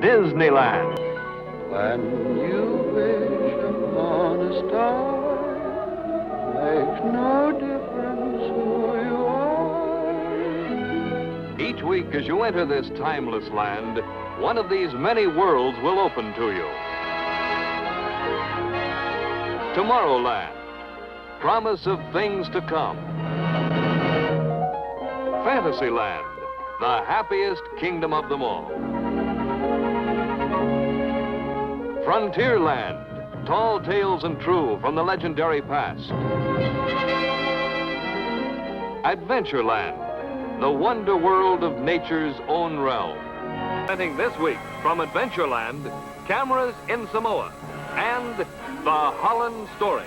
Disneyland. When you wish upon a star, makes no difference who you are. Each week as you enter this timeless land, one of these many worlds will open to you. Tomorrowland, promise of things to come. Fantasyland, the happiest kingdom of them all. Frontierland, tall tales and true from the legendary past. Adventureland, the wonder world of nature's own realm. Presenting this week from Adventureland, cameras in Samoa and the Holland story.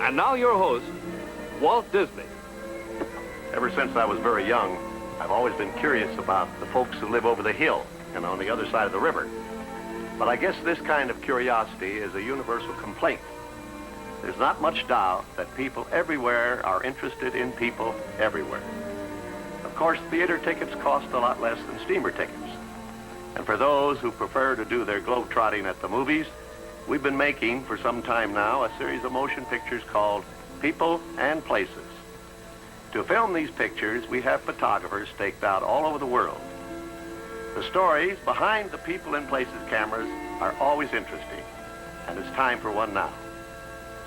And now your host, Walt Disney. Ever since I was very young, I've always been curious about the folks who live over the hill and on the other side of the river. But I guess this kind of curiosity is a universal complaint. There's not much doubt that people everywhere are interested in people everywhere. Of course, theater tickets cost a lot less than steamer tickets. And for those who prefer to do their globe-trotting at the movies, we've been making, for some time now, a series of motion pictures called People and Places. To film these pictures, we have photographers staked out all over the world. The stories behind the People and Places cameras are always interesting, and it's time for one now.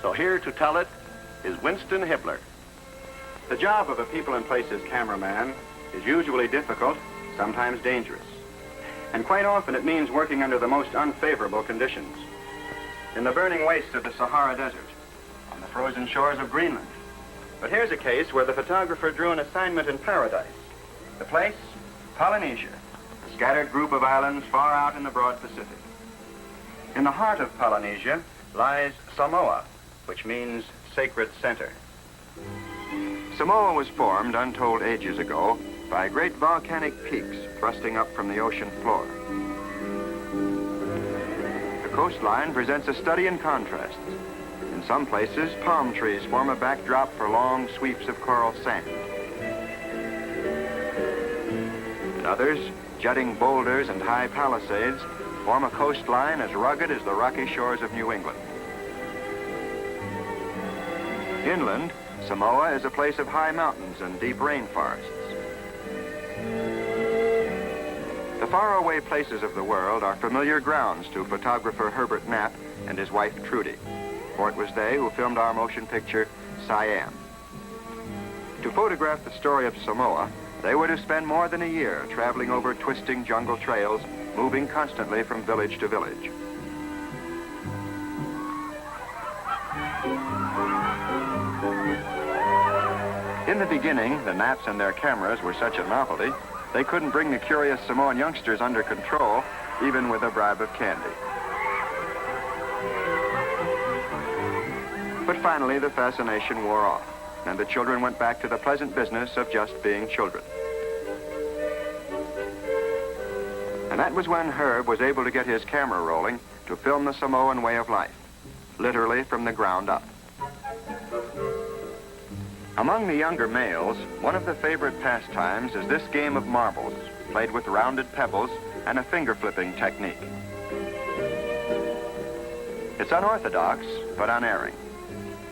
So here to tell it is Winston Hibbler. The job of a People and Places cameraman is usually difficult, sometimes dangerous. And quite often it means working under the most unfavorable conditions. In the burning wastes of the Sahara Desert, on the frozen shores of Greenland. But here's a case where the photographer drew an assignment in paradise. The place, Polynesia, a scattered group of islands far out in the broad Pacific. In the heart of Polynesia lies Samoa, which means sacred center. Samoa was formed untold ages ago by great volcanic peaks thrusting up from the ocean floor. The coastline presents a study in contrasts. In some places, palm trees form a backdrop for long sweeps of coral sand. In others, jutting boulders and high palisades form a coastline as rugged as the rocky shores of New England. Inland, Samoa is a place of high mountains and deep rainforests. The faraway places of the world are familiar grounds to photographer Herbert Knapp and his wife Trudi, for it was they who filmed our motion picture, Siam. To photograph the story of Samoa, they were to spend more than a year traveling over twisting jungle trails, moving constantly from village to village. In the beginning, the Knapps and their cameras were such a novelty, they couldn't bring the curious Samoan youngsters under control, even with a bribe of candy. But finally, the fascination wore off, and the children went back to the pleasant business of just being children. And that was when Herb was able to get his camera rolling to film the Samoan way of life, literally from the ground up. Among the younger males, one of the favorite pastimes is this game of marbles, played with rounded pebbles and a finger-flipping technique. It's unorthodox, but unerring.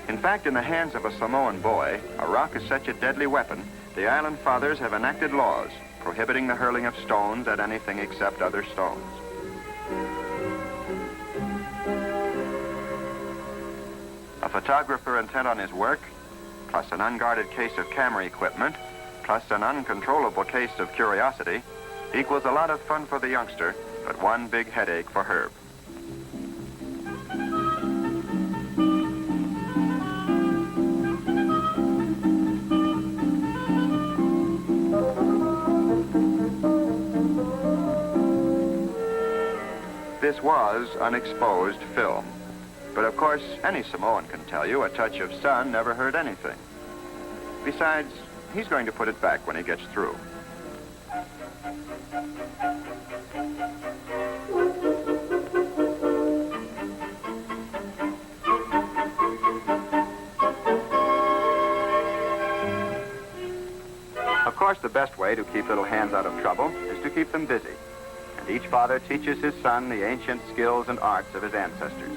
In fact, in the hands of a Samoan boy, a rock is such a deadly weapon, the island fathers have enacted laws prohibiting the hurling of stones at anything except other stones. A photographer intent on his work, plus an unguarded case of camera equipment, plus an uncontrollable case of curiosity, equals a lot of fun for the youngster, but one big headache for Herb. This was unexposed film. But of course, any Samoan can tell you a touch of sun never hurt anything. Besides, he's going to put it back when he gets through. Of course, the best way to keep little hands out of trouble is to keep them busy. And each father teaches his son the ancient skills and arts of his ancestors.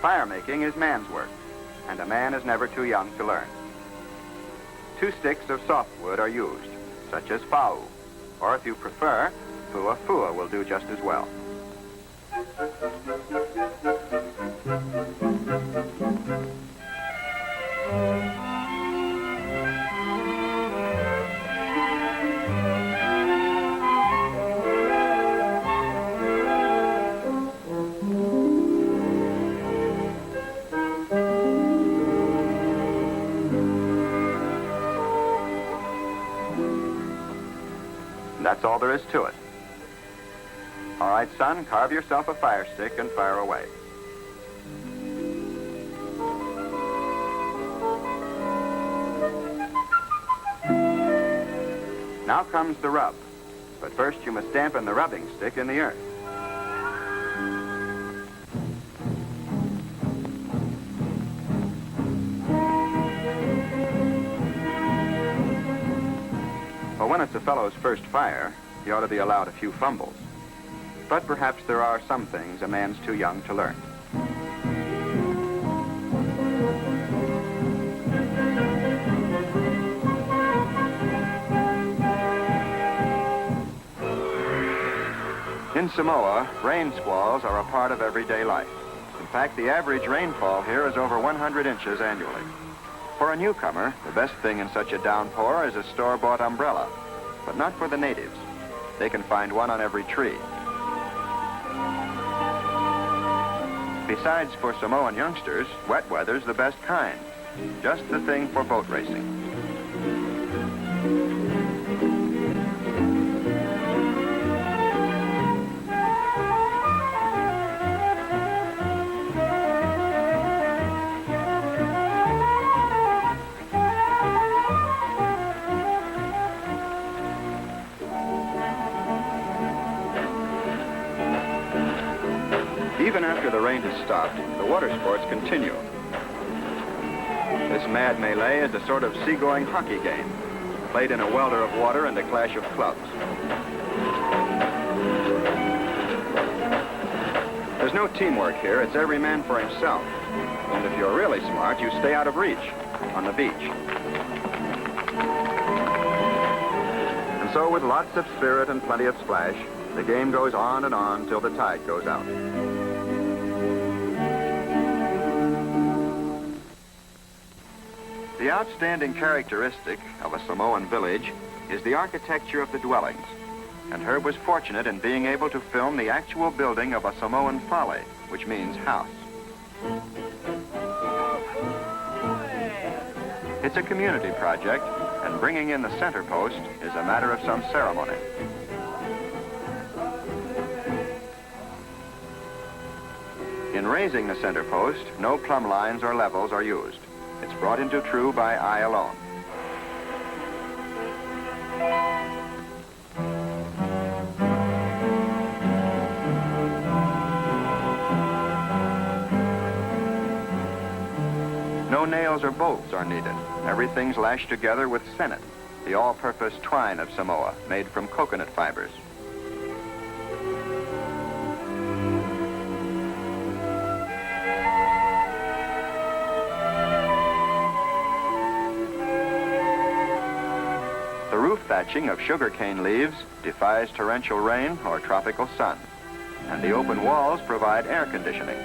Fire making is man's work, and a man is never too young to learn. 2 sticks of softwood are used, such as fau, or if you prefer, fua will do just as well. That's all there is to it. All right, son, carve yourself a fire stick and fire away. Now comes the rub. But first you must dampen the rubbing stick in the earth. Well, when it's a fellow's first fire, he ought to be allowed a few fumbles. But perhaps there are some things a man's too young to learn. In Samoa, rain squalls are a part of everyday life. In fact, the average rainfall here is over 100 inches annually. For a newcomer, the best thing in such a downpour is a store-bought umbrella, but not for the natives. They can find one on every tree. Besides, for Samoan youngsters, wet weather's the best kind. Just the thing for boat racing. Even after the rain has stopped, the water sports continue. This mad melee is a sort of seagoing hockey game, played in a welter of water and a clash of clubs. There's no teamwork here, it's every man for himself. And if you're really smart, you stay out of reach on the beach. And so with lots of spirit and plenty of splash, the game goes on and on till the tide goes out. The outstanding characteristic of a Samoan village is the architecture of the dwellings, and Herb was fortunate in being able to film the actual building of a Samoan fale, which means house. It's a community project, and bringing in the center post is a matter of some ceremony. In raising the center post, no plumb lines or levels are used. It's brought into true by eye alone. No nails or bolts are needed. Everything's lashed together with senet, the all-purpose twine of Samoa, made from coconut fibers. Thatching of sugarcane leaves defies torrential rain or tropical sun, and the open walls provide air conditioning.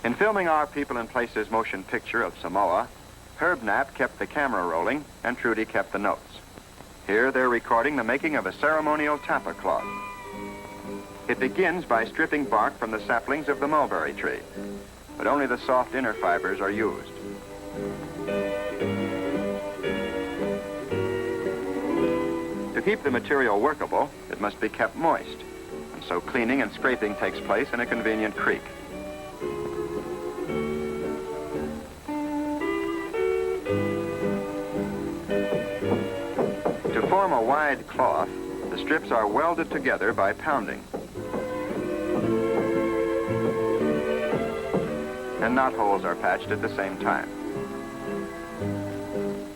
In filming our People and Places motion picture of Samoa, Herb Knapp kept the camera rolling and Trudi kept the notes. Here they're recording the making of a ceremonial tapa-cloth. It begins by stripping bark from the saplings of the mulberry tree, but only the soft inner fibers are used. To keep the material workable, it must be kept moist, and so cleaning and scraping takes place in a convenient creek. To form a wide cloth, the strips are welded together by pounding. And knot holes are patched at the same time.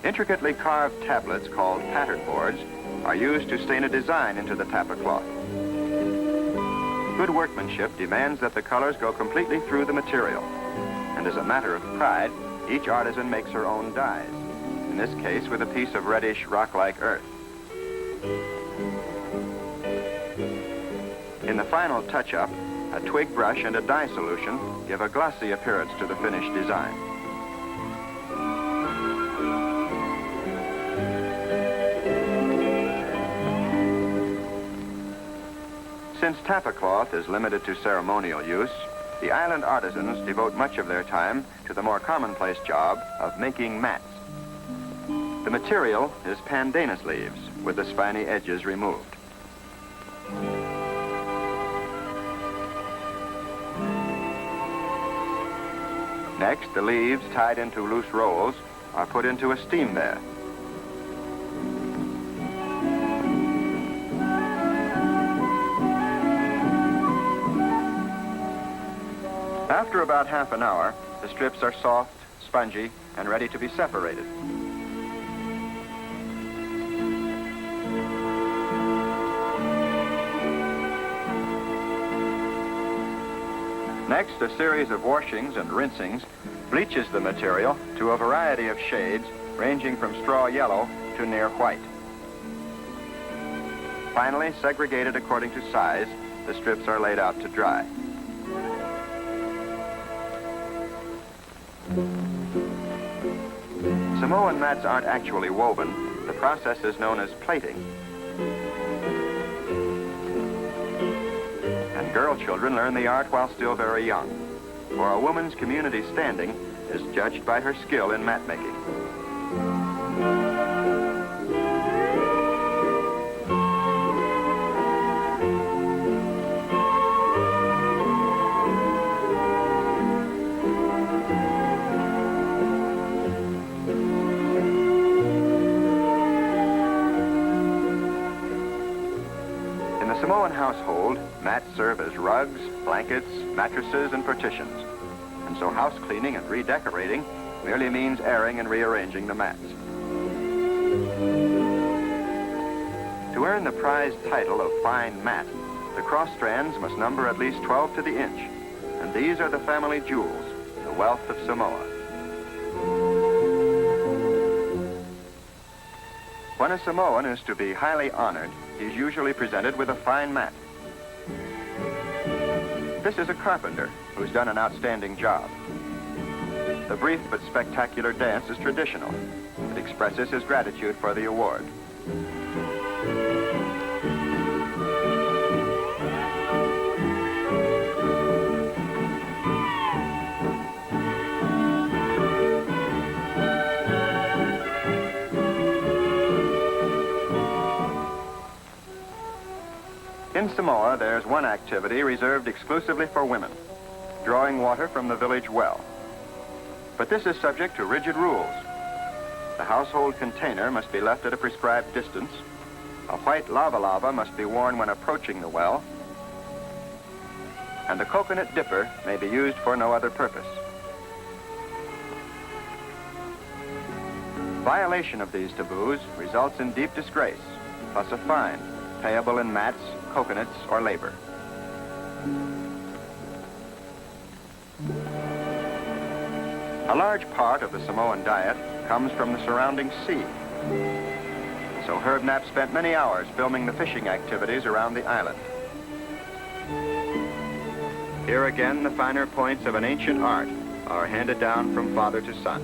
Intricately carved tablets called pattern boards are used to stain a design into the tapa-cloth. Good workmanship demands that the colors go completely through the material. And as a matter of pride, each artisan makes her own dyes, in this case with a piece of reddish rock-like earth. In the final touch-up, a twig brush and a dye solution give a glossy appearance to the finished design. Since tapa-cloth is limited to ceremonial use, the island artisans devote much of their time to the more commonplace job of making mats. The material is pandanus leaves with the spiny edges removed. Next, the leaves tied into loose rolls are put into a steam bath. After about half an hour, the strips are soft, spongy, and ready to be separated. Next, a series of washings and rinsings bleaches the material to a variety of shades ranging from straw yellow to near white. Finally, segregated according to size, the strips are laid out to dry. Samoan mats aren't actually woven. The process is known as plaiting. And girl children learn the art while still very young, for a woman's community standing is judged by her skill in mat making. Samoan household, mats serve as rugs, blankets, mattresses, and partitions. And so house cleaning and redecorating merely means airing and rearranging the mats. To earn the prized title of fine mat, the cross strands must number at least 12 to the inch. And these are the family jewels, the wealth of Samoa. When a Samoan is to be highly honored, he's usually presented with a fine mat. This is a carpenter who's done an outstanding job. The brief but spectacular dance is traditional. It expresses his gratitude for the award. In Samoa, there's one activity reserved exclusively for women, drawing water from the village well. But this is subject to rigid rules. The household container must be left at a prescribed distance. A white lava must be worn when approaching the well. And the coconut dipper may be used for no other purpose. Violation of these taboos results in deep disgrace, plus a fine, payable in mats, coconuts, or labor. A large part of the Samoan diet comes from the surrounding sea. So Herb Knapp spent many hours filming the fishing activities around the island. Here again, the finer points of an ancient art are handed down from father to son.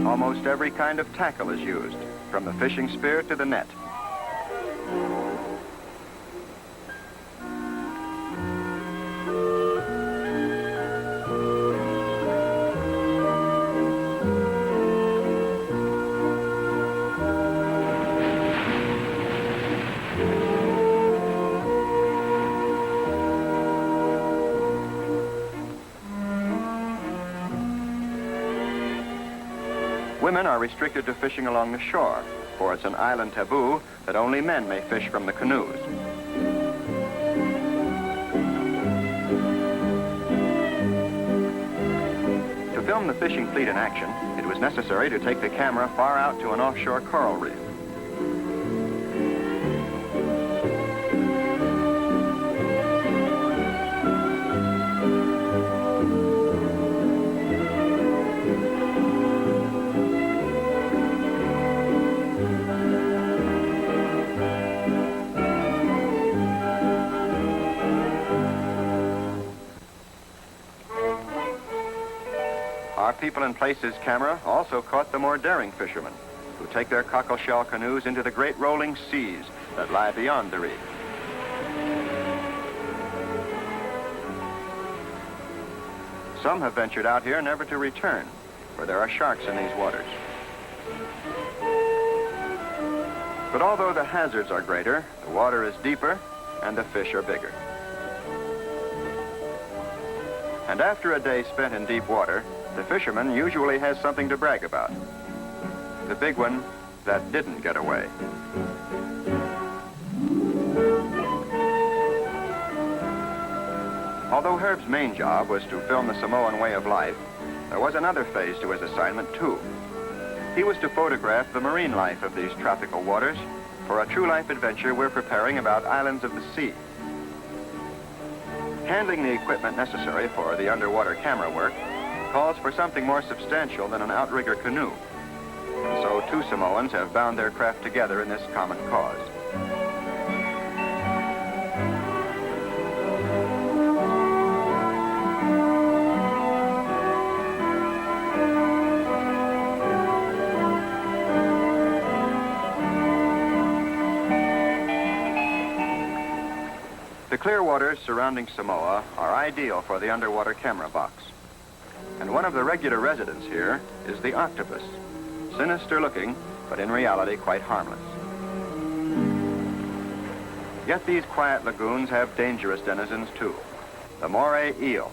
Almost every kind of tackle is used, from the fishing spear to the net. Women are restricted to fishing along the shore, for it's an island taboo that only men may fish from the canoes. To film the fishing fleet in action, it was necessary to take the camera far out to an offshore coral reef. Our People in Places camera also caught the more daring fishermen who take their cockleshell canoes into the great rolling seas that lie beyond the reef. Some have ventured out here never to return, for there are sharks in these waters. But although the hazards are greater, the water is deeper and the fish are bigger. And after a day spent in deep water, the fisherman usually has something to brag about. The big one that didn't get away. Although Herb's main job was to film the Samoan way of life, there was another phase to his assignment too. He was to photograph the marine life of these tropical waters for a true life adventure we're preparing about islands of the sea. Handling the equipment necessary for the underwater camera work calls for something more substantial than an outrigger canoe. And so two Samoans have bound their craft together in this common cause. The clear waters surrounding Samoa are ideal for the underwater camera box. And one of the regular residents here is the octopus, sinister looking, but in reality quite harmless. Yet these quiet lagoons have dangerous denizens too, the moray eel.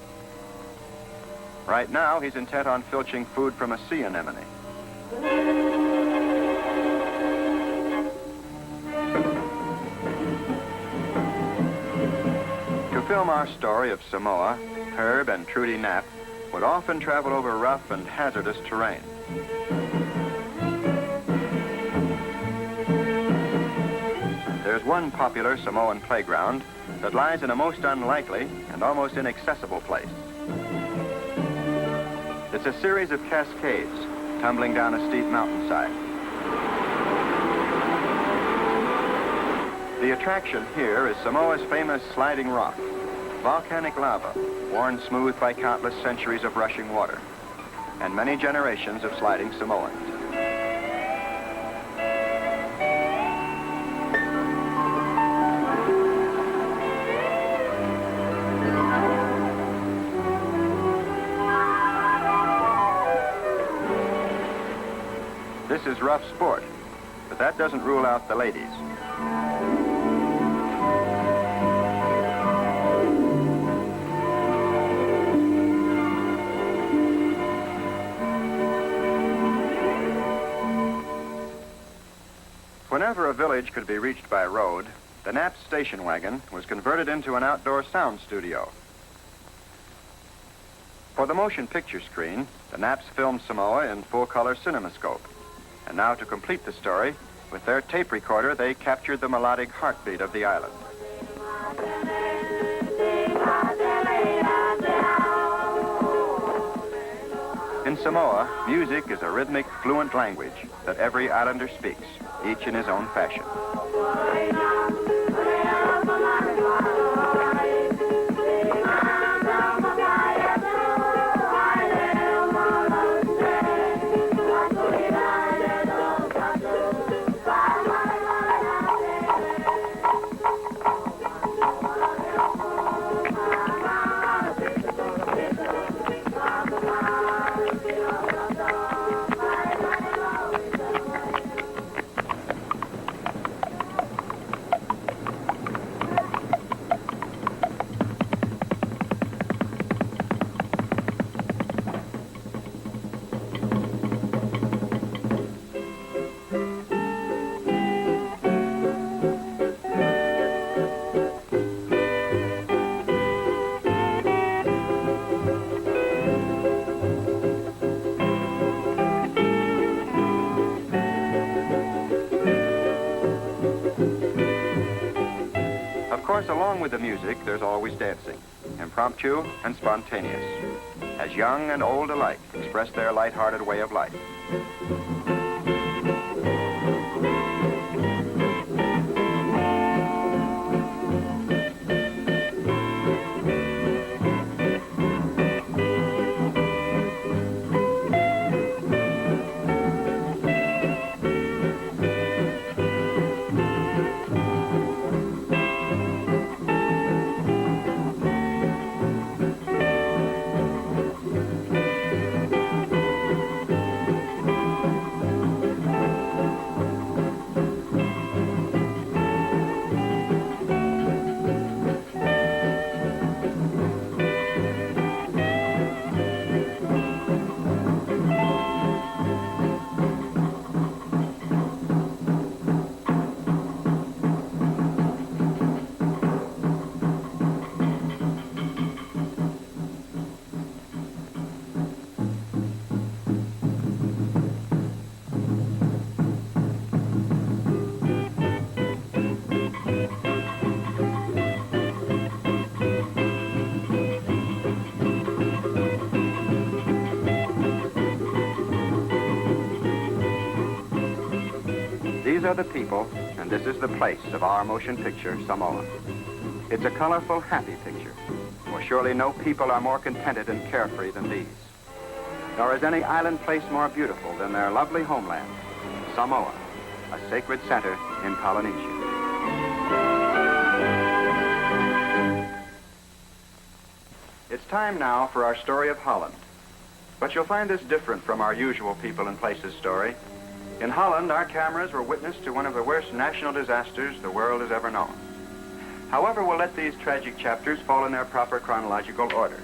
Right now, he's intent on filching food from a sea anemone. To film our story of Samoa, Herb and Trudi Knapp would often travel over rough and hazardous terrain. There's one popular Samoan playground that lies in a most unlikely and almost inaccessible place. It's a series of cascades tumbling down a steep mountainside. The attraction here is Samoa's famous sliding rock, volcanic lava, worn smooth by countless centuries of rushing water, and many generations of sliding Samoans. This is rough sport, but that doesn't rule out the ladies. Whenever a village could be reached by road, the Knapp station wagon was converted into an outdoor sound studio. For the motion picture screen, the Knapps filmed Samoa in full-color cinemascope. And now to complete the story, with their tape recorder, they captured the melodic heartbeat of the island. In Samoa, music is a rhythmic, fluent language that every islander speaks, each in his own fashion. course, along with the music, there's always dancing, impromptu and spontaneous, as young and old alike express their light-hearted way of life. These are the people, and this is the place of our motion picture, Samoa. It's a colorful, happy picture, for surely no people are more contented and carefree than these. Nor is any island place more beautiful than their lovely homeland, Samoa, a sacred center in Polynesia. It's time now for our story of Holland. But you'll find this different from our usual people and places story. In Holland, our cameras were witness to one of the worst national disasters the world has ever known. However, we'll let these tragic chapters fall in their proper chronological order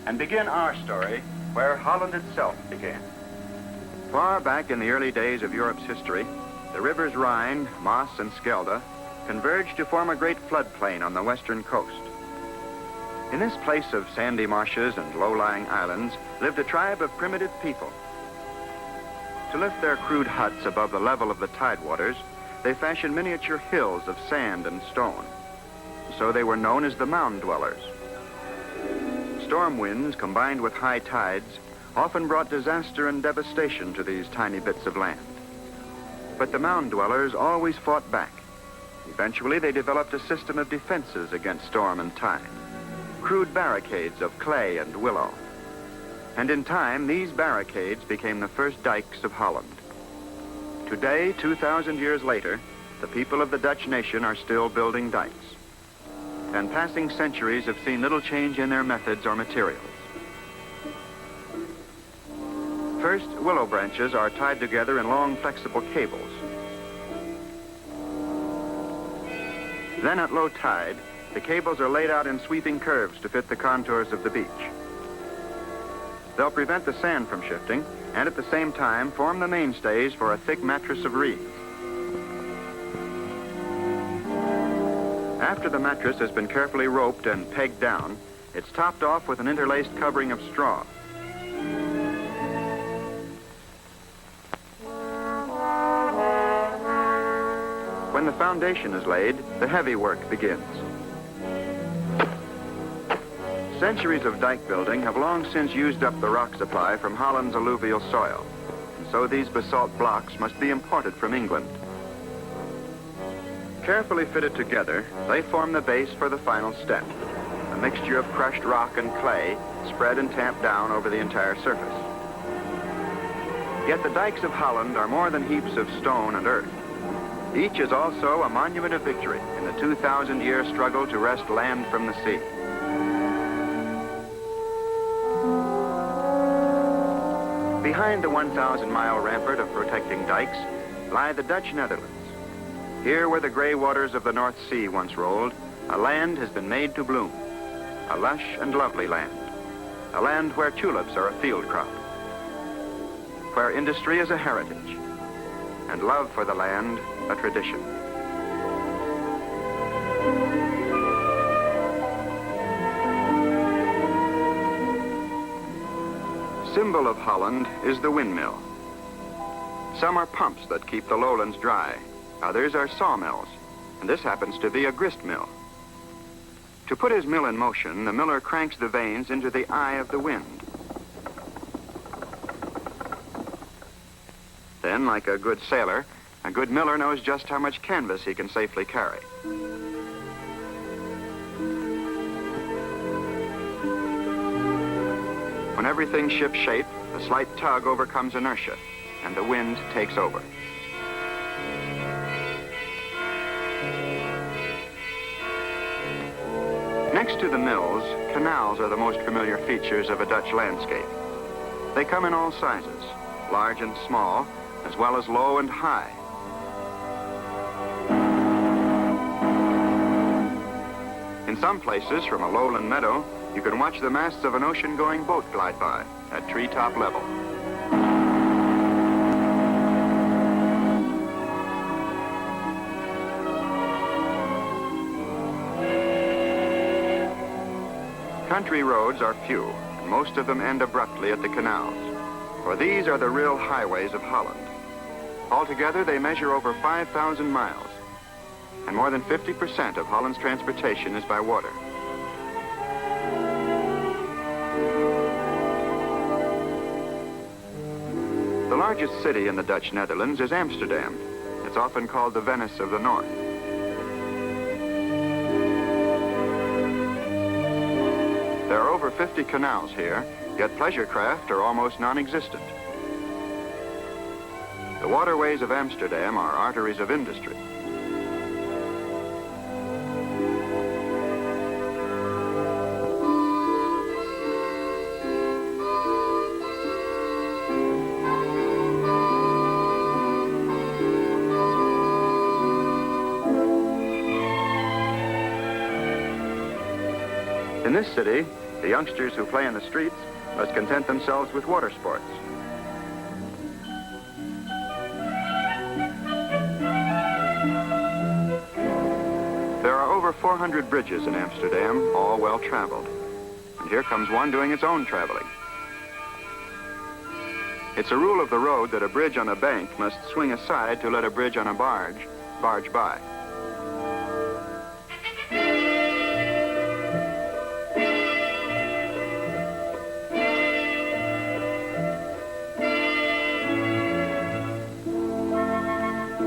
and begin our story where Holland itself began. Far back in the early days of Europe's history, the rivers Rhine, Maas, and Schelde converged to form a great floodplain on the western coast. In this place of sandy marshes and low-lying islands lived a tribe of primitive people. To lift their crude huts above the level of the tidewaters, they fashioned miniature hills of sand and stone. So they were known as the mound dwellers. Storm winds combined with high tides often brought disaster and devastation to these tiny bits of land. But the mound dwellers always fought back. Eventually, they developed a system of defenses against storm and tide, crude barricades of clay and willow. And in time, these barricades became the first dykes of Holland. Today, 2,000 years later, the people of the Dutch nation are still building dykes. And passing centuries have seen little change in their methods or materials. First, willow branches are tied together in long, flexible cables. Then at low tide, the cables are laid out in sweeping curves to fit the contours of the beach. They'll prevent the sand from shifting, and at the same time form the mainstays for a thick mattress of reeds. After the mattress has been carefully roped and pegged down, it's topped off with an interlaced covering of straw. When the foundation is laid, the heavy work begins. Centuries of dike building have long since used up the rock supply from Holland's alluvial soil, and so these basalt blocks must be imported from England. Carefully fitted together, they form the base for the final step, a mixture of crushed rock and clay spread and tamped down over the entire surface. Yet the dikes of Holland are more than heaps of stone and earth. Each is also a monument of victory in the 2,000-year struggle to wrest land from the sea. Behind the 1,000-mile rampart of protecting dikes lie the Dutch Netherlands. Here where the gray waters of the North Sea once rolled, a land has been made to bloom. A lush and lovely land. A land where tulips are a field crop. Where industry is a heritage. And love for the land a tradition. Symbol of Holland is the windmill. Some are pumps that keep the lowlands dry. Others are sawmills, and this happens to be a grist mill. To put his mill in motion, the miller cranks the vanes into the eye of the wind. Then, like a good sailor, a good miller knows just how much canvas he can safely carry. When everything's ship-shape, a slight tug overcomes inertia, and the wind takes over. Next to the mills, canals are the most familiar features of a Dutch landscape. They come in all sizes, large and small, as well as low and high. In some places, from a lowland meadow, you can watch the masts of an ocean-going boat glide by at treetop level. Country roads are few, and most of them end abruptly at the canals, for these are the real highways of Holland. Altogether, they measure over 5,000 miles, and more than 50% of Holland's transportation is by water. The largest city in the Dutch Netherlands is Amsterdam. It's often called the Venice of the North. There are over 50 canals here, yet pleasure craft are almost non-existent. The waterways of Amsterdam are arteries of industry. In this city, the youngsters who play in the streets must content themselves with water sports. There are over 400 bridges in Amsterdam, all well-traveled. And here comes one doing its own traveling. It's a rule of the road that a bridge on a bank must swing aside to let a bridge on a barge by.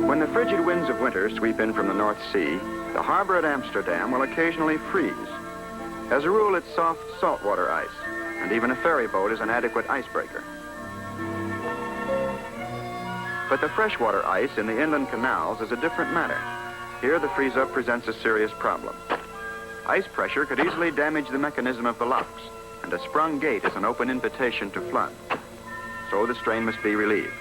When the frigid winds of winter sweep in from the North Sea, the harbor at Amsterdam will occasionally freeze. As a rule, it's soft saltwater ice, and even a ferry boat is an adequate icebreaker. But the freshwater ice in the inland canals is a different matter. Here, the freeze-up presents a serious problem. Ice pressure could easily damage the mechanism of the locks, and a sprung gate is an open invitation to flood. So the strain must be relieved.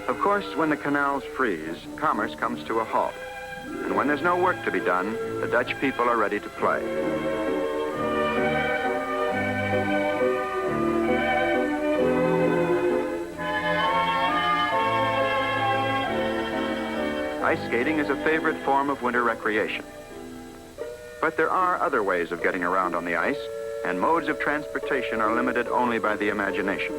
Of course, when the canals freeze, commerce comes to a halt. And when there's no work to be done, the Dutch people are ready to play. Ice skating is a favorite form of winter recreation. But there are other ways of getting around on the ice, and modes of transportation are limited only by the imagination.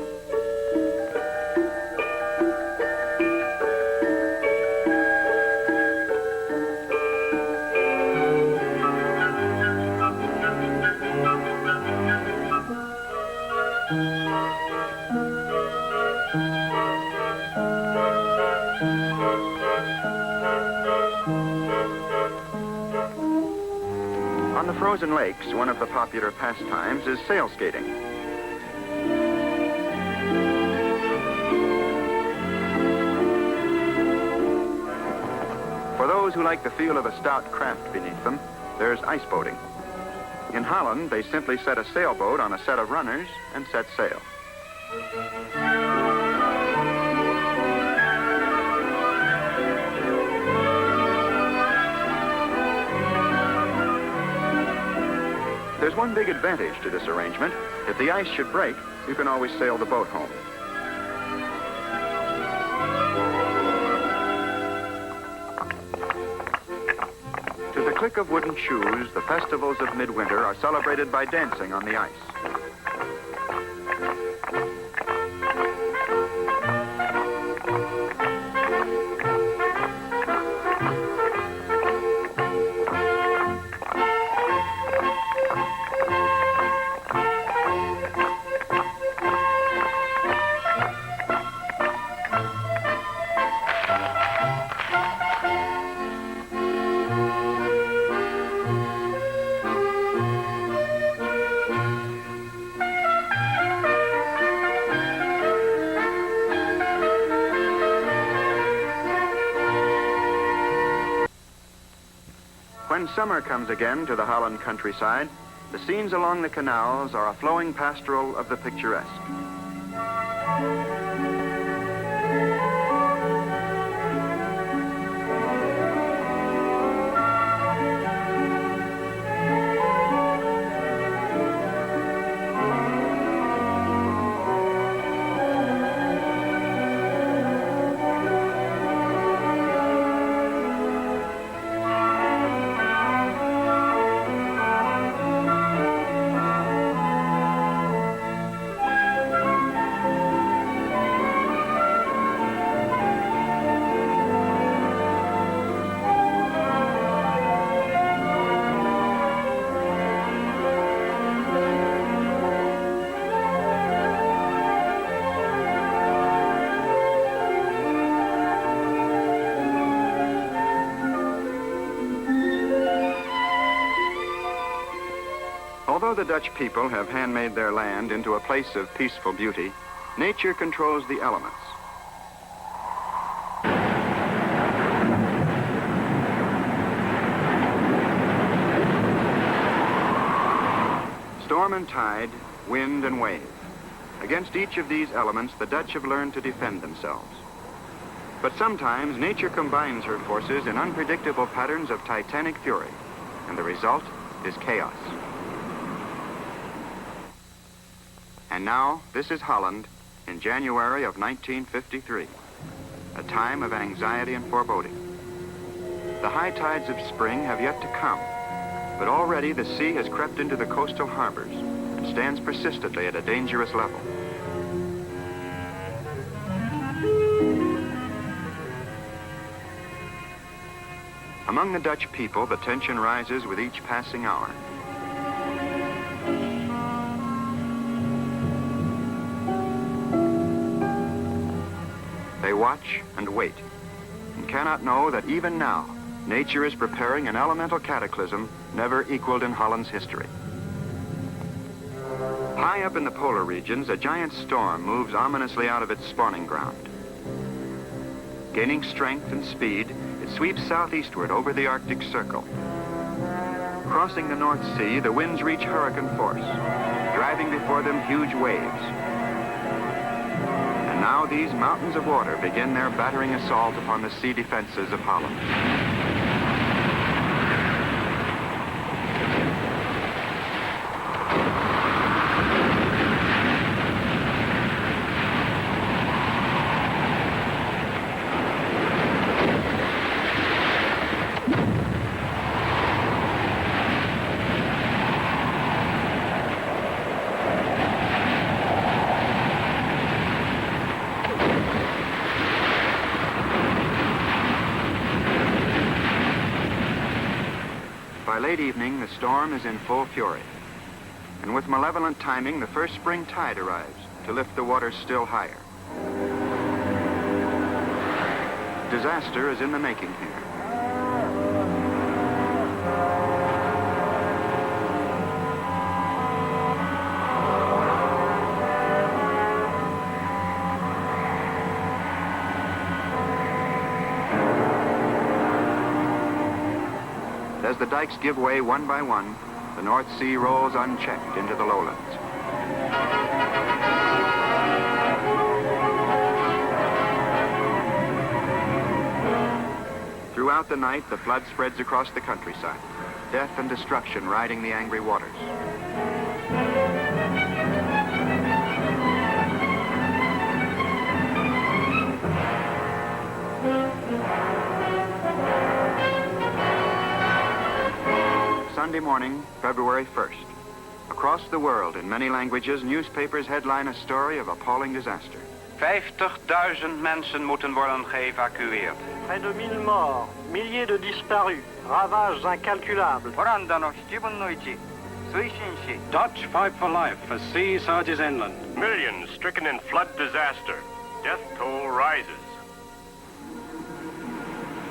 On the frozen lakes, one of the popular pastimes is sail skating. For those who like the feel of a stout craft beneath them, there's ice boating. In Holland, they simply set a sailboat on a set of runners and set sail. There's one big advantage to this arrangement. If the ice should break, you can always sail the boat home. To the click of wooden shoes, the festivals of midwinter are celebrated by dancing on the ice. summer comes again to the Holland countryside, the scenes along the canals are a flowing pastoral of the picturesque. Although the Dutch people have handmade their land into a place of peaceful beauty, nature controls the elements. Storm and tide, wind and wave. Against each of these elements, the Dutch have learned to defend themselves. But sometimes nature combines her forces in unpredictable patterns of titanic fury, and the result is chaos. And now, this is Holland in January of 1953, a time of anxiety and foreboding. The high tides of spring have yet to come, but already the sea has crept into the coastal harbors and stands persistently at a dangerous level. Among the Dutch people, the tension rises with each passing hour. They watch and wait, and cannot know that even now, nature is preparing an elemental cataclysm never equaled in Holland's history. High up in the polar regions, a giant storm moves ominously out of its spawning ground. Gaining strength and speed, it sweeps southeastward over the Arctic Circle. Crossing the North Sea, the winds reach hurricane force, driving before them huge waves. And now these mountains of water begin their battering assault upon the sea defenses of Holland. By late evening, the storm is in full fury. And with malevolent timing, the first spring tide arrives to lift the waters still higher. Disaster is in the making here. As the dikes give way one by one, the North Sea rolls unchecked into the lowlands. Throughout the night, the flood spreads across the countryside, death and destruction riding the angry waters. Sunday morning, February 1st. Across the world, in many languages, newspapers headline a story of appalling disaster. 50.000 mensen moeten worden geëvacueerd. Près de 1000 morts, milliers de disparus, ravages incalculables. Dutch fight for life as sea surges inland. Millions stricken in flood disaster. Death toll rises.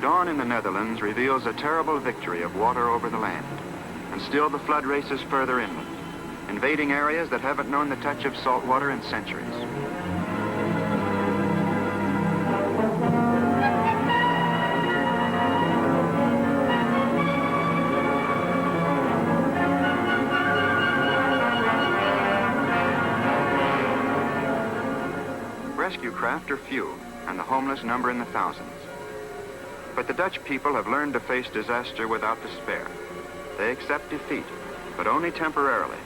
Dawn in the Netherlands reveals a terrible victory of water over the land. And still the flood races further inland, invading areas that haven't known the touch of salt water in centuries. rescue craft are few, and the homeless number in the thousands. But the Dutch people have learned to face disaster without despair. They accept defeat, but only temporarily.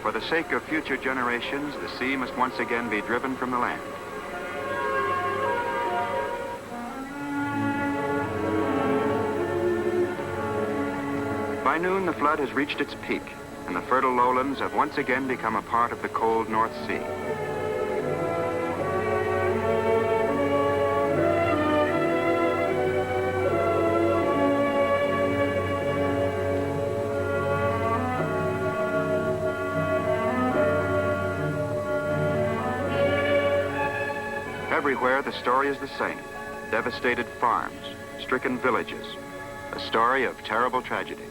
For the sake of future generations, the sea must once again be driven from the land. By noon, the flood has reached its peak, and the fertile lowlands have once again become a part of the cold North Sea. Everywhere, the story is the same. Devastated farms, stricken villages, a story of terrible tragedy.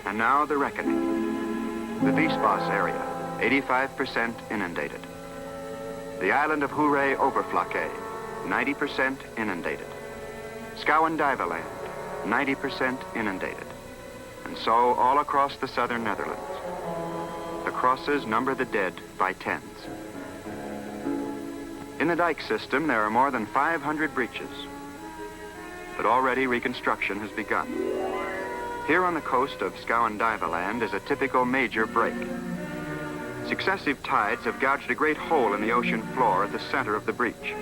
And now the reckoning. The Vispas area, 85% inundated. The island of Hooray Overflakke, 90% inundated. Schouwen-Duiven land, 90% inundated. And so all across the southern Netherlands. The crosses number the dead by tens. In the dike system, there are more than 500 breaches. But already reconstruction has begun. Here on the coast of Schouwen-Duiven land is a typical major break. Successive tides have gouged a great hole in the ocean floor at the center of the breach,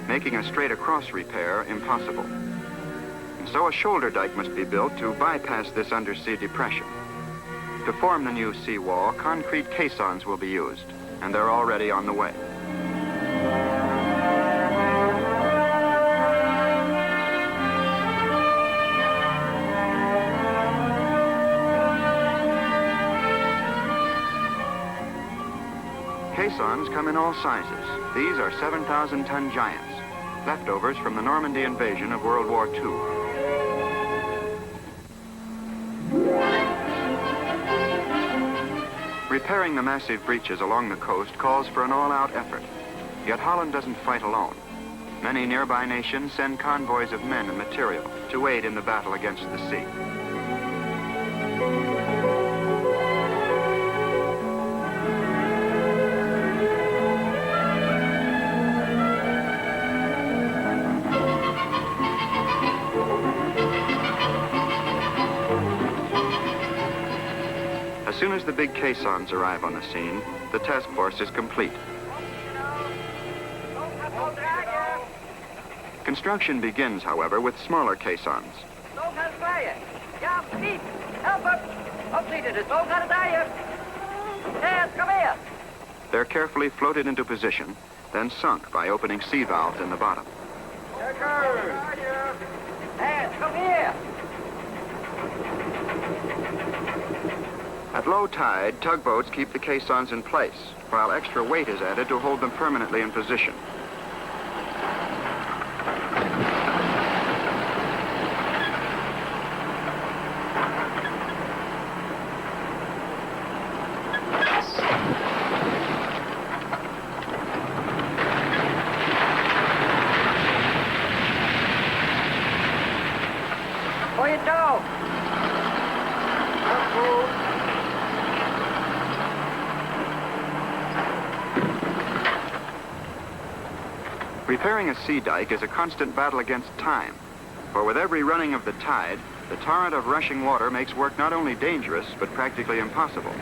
making a straight-across repair impossible. And so a shoulder dike must be built to bypass this undersea depression. To form the new seawall, concrete caissons will be used, and they're already on the way. Caissons come in all sizes. These are 7,000-ton giants, leftovers from the Normandy invasion of World War II. Repairing the massive breaches along the coast calls for an all-out effort. Yet Holland doesn't fight alone. Many nearby nations send convoys of men and material to aid in the battle against the sea. As soon as the big caissons arrive on the scene, the task force is complete. Construction begins, however, with smaller caissons. They're carefully floated into position, then sunk by opening sea valves in the bottom. At low tide, tugboats keep the caissons in place, while extra weight is added to hold them permanently in position. Repairing a sea dike is a constant battle against time, for with every running of the tide, the torrent of rushing water makes work not only dangerous, but practically impossible.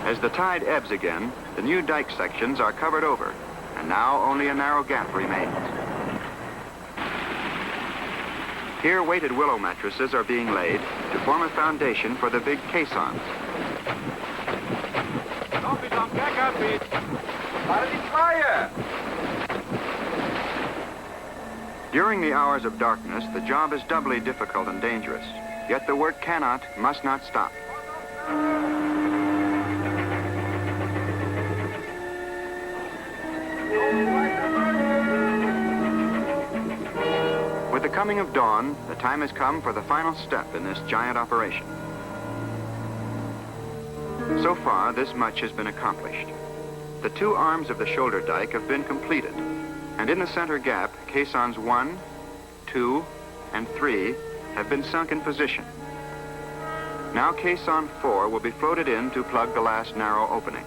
As the tide ebbs again, the new dike sections are covered over, and now only a narrow gap remains. Here, weighted willow mattresses are being laid to form a foundation for the big caissons. During the hours of darkness, the job is doubly difficult and dangerous, yet the work must not stop. With the coming of dawn, the time has come for the final step in this giant operation. So far, this much has been accomplished. The two arms of the shoulder dike have been completed, and in the center gap, caissons 1, 2, and 3 have been sunk in position. Now caisson 4 will be floated in to plug the last narrow opening.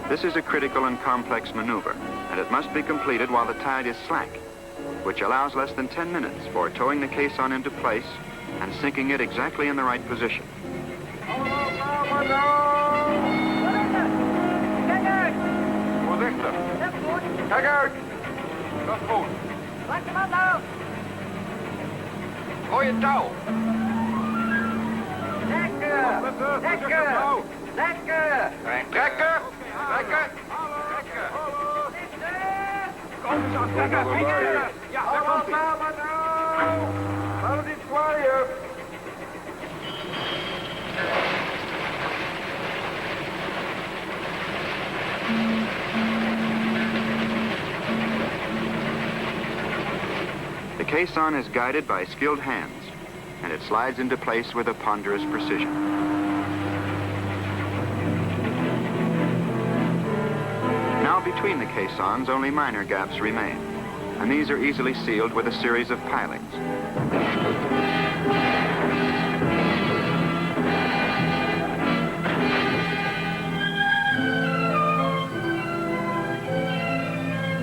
This is a critical and complex maneuver, and it must be completed while the tide is slack, which allows less than 10 minutes for towing the caisson into place and sinking it exactly in the right position. Voorzichtig. Kijk uit. Dat is goed. Gooi je touw. Lekker. Lekker. Lekker. Trekken. Trekken. Trekken. Kom eens aan trekken. Ja, daar komt hij. Hou het iets zwaaien. The caisson is guided by skilled hands, and it slides into place with a ponderous precision. Now between the caissons, only minor gaps remain, and these are easily sealed with a series of pilings.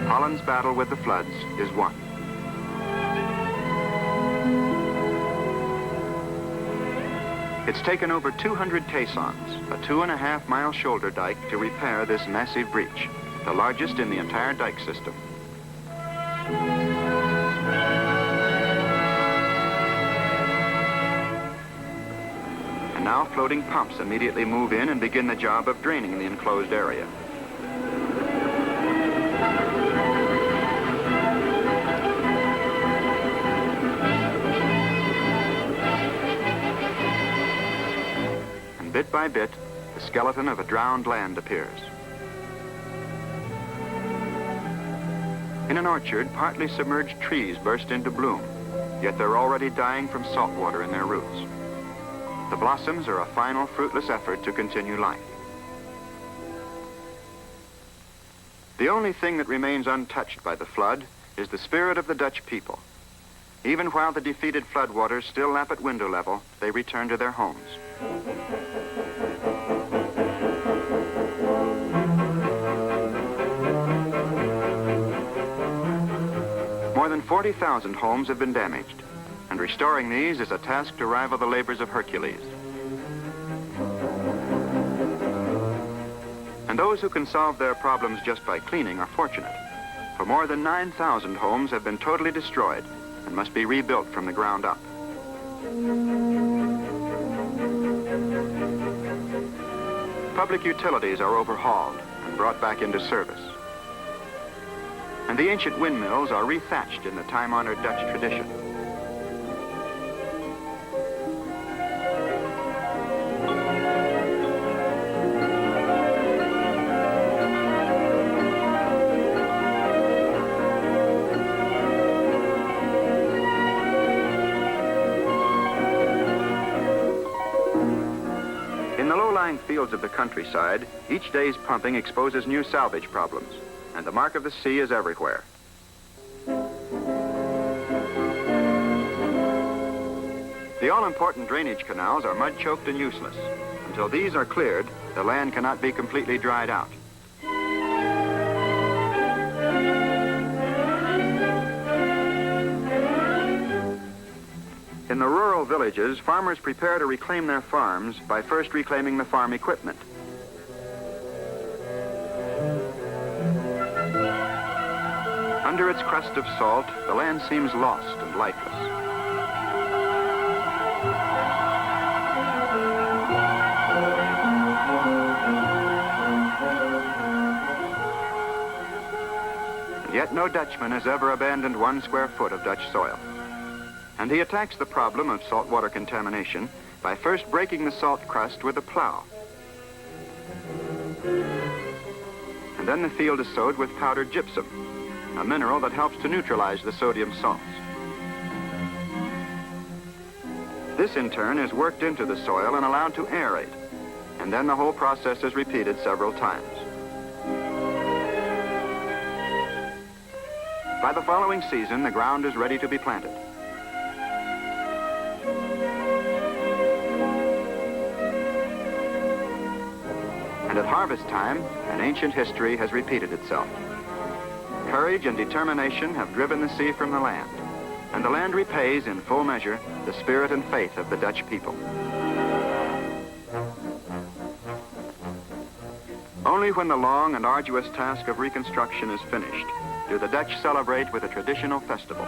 Holland's battle with the floods is won. It's taken over 200 caissons, a 2.5-mile shoulder dike, to repair this massive breach, the largest in the entire dike system. And now floating pumps immediately move in and begin the job of draining the enclosed area. Bit by bit, the skeleton of a drowned land appears. In an orchard, partly submerged trees burst into bloom, yet they're already dying from salt water in their roots. The blossoms are a final fruitless effort to continue life. The only thing that remains untouched by the flood is the spirit of the Dutch people. Even while the defeated floodwaters still lap at window level, they return to their homes. More than 40,000 homes have been damaged, and restoring these is a task to rival the labors of Hercules. And those who can solve their problems just by cleaning are fortunate, for more than 9,000 homes have been totally destroyed and must be rebuilt from the ground up. Public utilities are overhauled and brought back into service. And the ancient windmills are rethatched in the time-honored Dutch tradition. In the low-lying fields of the countryside, each day's pumping exposes new salvage problems, and the mark of the sea is everywhere. The all-important drainage canals are mud-choked and useless. Until these are cleared, the land cannot be completely dried out. In the rural villages, farmers prepare to reclaim their farms by first reclaiming the farm equipment. Under its crust of salt, the land seems lost and lifeless. And yet no Dutchman has ever abandoned 1 square foot of Dutch soil. And he attacks the problem of saltwater contamination by first breaking the salt crust with a plow. And then the field is sowed with powdered gypsum, a mineral that helps to neutralize the sodium salts. This, in turn, is worked into the soil and allowed to aerate, and then the whole process is repeated several times. By the following season, the ground is ready to be planted. And at harvest time, an ancient history has repeated itself. Courage and determination have driven the sea from the land, and the land repays in full measure the spirit and faith of the Dutch people. Only when the long and arduous task of reconstruction is finished do the Dutch celebrate with a traditional festival.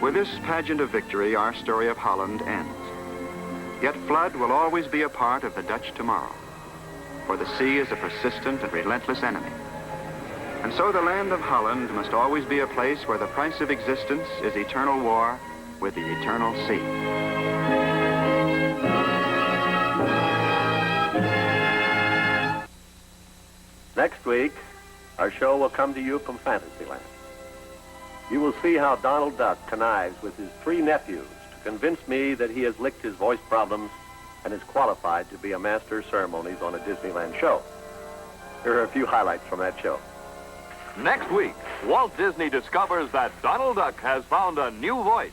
With this pageant of victory, our story of Holland ends. Yet flood will always be a part of the Dutch tomorrow, for the sea is a persistent and relentless enemy. And so the land of Holland must always be a place where the price of existence is eternal war with the eternal sea. Next week, our show will come to you from Fantasyland. You will see how Donald Duck connives with his 3 nephews to convince me that he has licked his voice problems and is qualified to be a master of ceremonies on a Disneyland show. Here are a few highlights from that show. Next week, Walt Disney discovers that Donald Duck has found a new voice.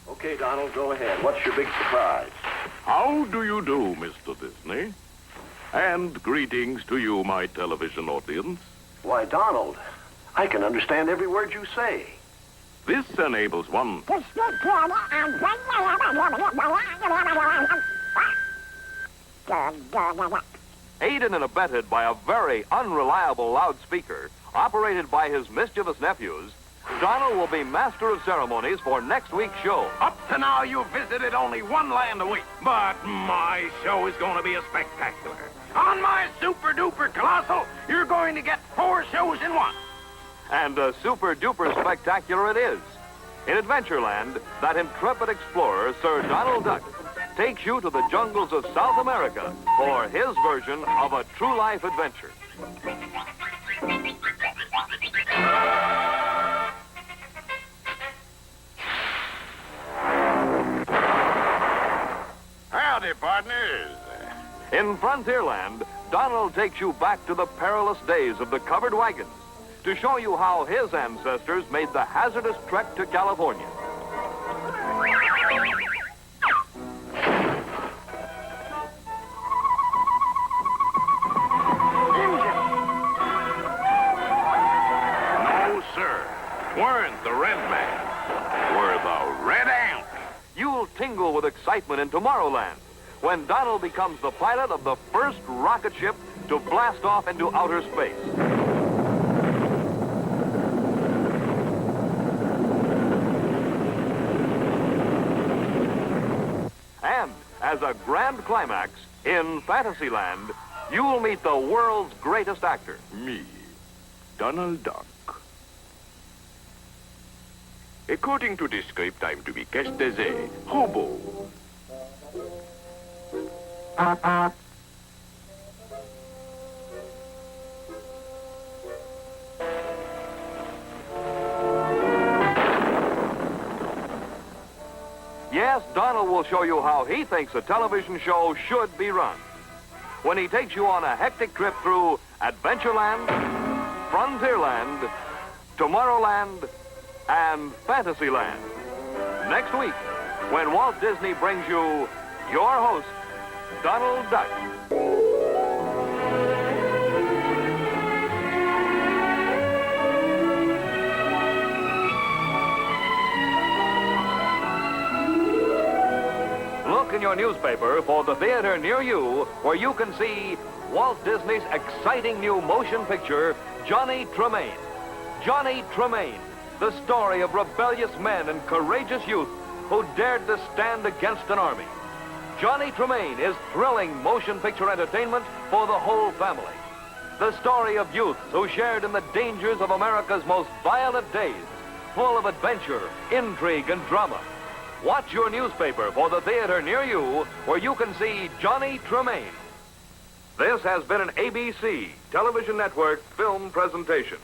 Okay, Donald, go ahead. What's your big surprise? How do you do, Mr. Disney? And greetings to you, my television audience. Why, Donald, I can understand every word you say. This enables one... Aided and abetted by a very unreliable loudspeaker, operated by his mischievous nephews, Donald will be master of ceremonies for next week's show. Up to now, you've visited only one land a week, but my show is going to be a spectacular. On my super-duper colossal, you're going to get 4 shows in one. And super-duper spectacular it is. In Adventureland, that intrepid explorer, Sir Donald Duck, takes you to the jungles of South America for his version of a true-life adventure. Howdy, partners. In Frontierland, Donald takes you back to the perilous days of the covered wagons to show you how his ancestors made the hazardous trek to California. No, sir. Weren't the red man. We're the red ant. You'll tingle with excitement in Tomorrowland when Donald becomes the pilot of the first rocket ship to blast off into outer space. And as a grand climax, in Fantasyland, you'll meet the world's greatest actor. Me, Donald Duck. According to the script, I'm to be cast as a hobo. Yes, Donald will show you how he thinks a television show should be run when he takes you on a hectic trip through Adventureland, Frontierland, Tomorrowland, and Fantasyland. Next week, when Walt Disney brings you your host, Donald Duck. Look in your newspaper for the theater near you where you can see Walt Disney's exciting new motion picture, Johnny Tremaine. Johnny Tremaine, the story of rebellious men and courageous youth who dared to stand against an army. Johnny Tremaine is thrilling motion picture entertainment for the whole family. The story of youths who shared in the dangers of America's most violent days, full of adventure, intrigue, and drama. Watch your newspaper for the theater near you where you can see Johnny Tremaine. This has been an ABC Television Network film presentation.